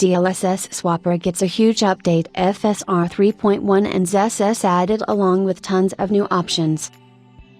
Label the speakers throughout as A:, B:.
A: DLSS Swapper gets a huge update, FSR 3.1 and XeSS added along with tons of new options.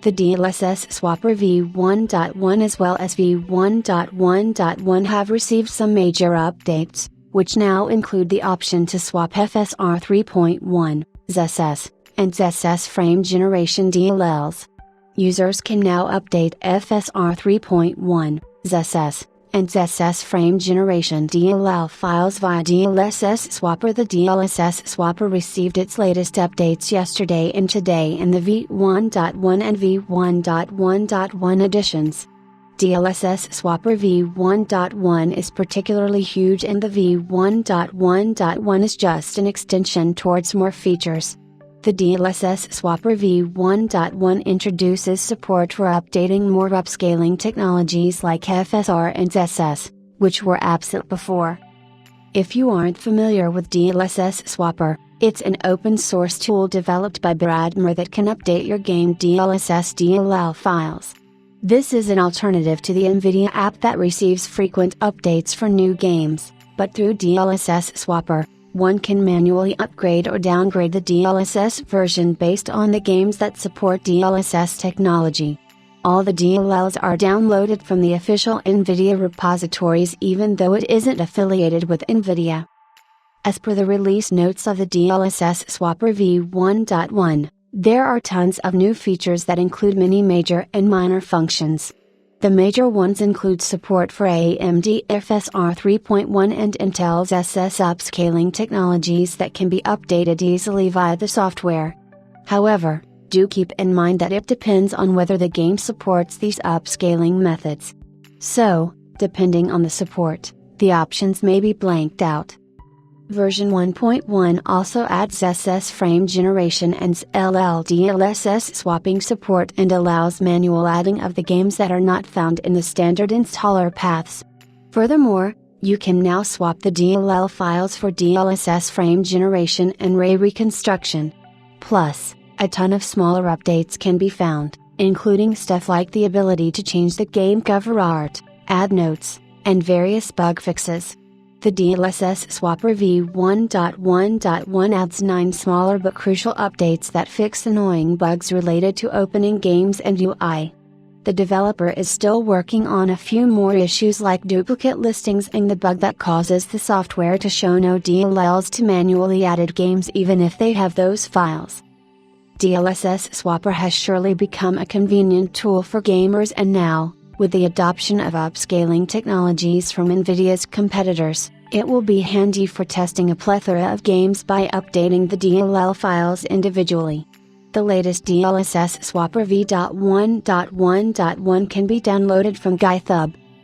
A: The DLSS Swapper v1.1 as well as v1.1.1 have received some major updates, which now include the option to swap FSR 3.1, XeSS, and XeSS frame generation DLLs. Users can now update FSR 3.1, XeSS, and XeSS frame generation DLL files via DLSS Swapper. The DLSS Swapper received its latest updates yesterday and today in the v1.1 and v1.1.1 editions. DLSS Swapper v1.1 is particularly huge and the v1.1.1 is just an extension towards more features. The DLSS Swapper v1.1 introduces support for updating more upscaling technologies like FSR and XeSS, which were absent before. If you aren't familiar with DLSS Swapper, it's an open source tool developed by Bradmer that can update your game DLSS DLL files. This is an alternative to the NVIDIA app that receives frequent updates for new games, but through DLSS Swapper, one can manually upgrade or downgrade the DLSS version based on the games that support DLSS technology. All the DLLs are downloaded from the official NVIDIA repositories even though it isn't affiliated with NVIDIA. As per the release notes of the DLSS Swapper v1.1, there are tons of new features that include many major and minor functions. The major ones include support for AMD FSR 3.1 and Intel's XeSS upscaling technologies that can be updated easily via the software. However, do keep in mind that it depends on whether the game supports these upscaling methods. So, depending on the support, the options may be blanked out. Version 1.1 also adds XeSS frame generation and XLL DLSS swapping support and allows manual adding of the games that are not found in the standard installer paths. Furthermore, you can now swap the DLL files for DLSS frame generation and ray reconstruction. Plus, a ton of smaller updates can be found, including stuff like the ability to change the game cover art, add notes, and various bug fixes. The DLSS Swapper v1.1.1 adds 9 smaller but crucial updates that fix annoying bugs related to opening games and UI. The developer is still working on a few more issues like duplicate listings and the bug that causes the software to show no DLLs to manually added games even if they have those files. DLSS Swapper has surely become a convenient tool for gamers, and now, with the adoption of upscaling technologies from NVIDIA's competitors, it will be handy for testing a plethora of games by updating the DLL files individually. The latest DLSS Swapper v.1.1.1 can be downloaded from GitHub.